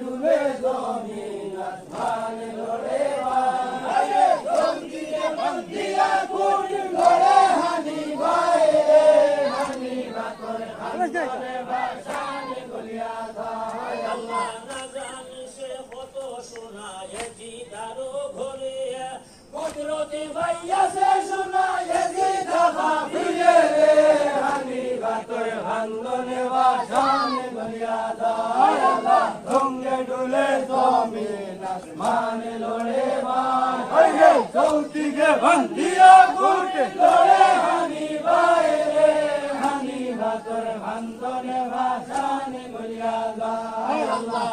ডুবে জমিন আসমান লড়ে ভাই জঙ্গিকে বন্দিয়া গুণ লড়ে হানি ভাই রে হানি বাতর হানি ভাষান গলিয়া যায় আল্লাহ না জানি সে কত শোনায় জিদারো ঘরে কদরতে ভাইয়া সে শোনায় জিদা ফিরে রে হানি বাতর হান্দনে ভাষান গলিয়া যায় আল্লাহ জঙ্গে ডুলে জমিন আসমান লড়ে ভাই রে চৌকিকে বন্দিয়া গুণ লড়ে হানি ভাই রে হানি বাতর হান্দনে ভাষান গলিয়া যায় আল্লাহ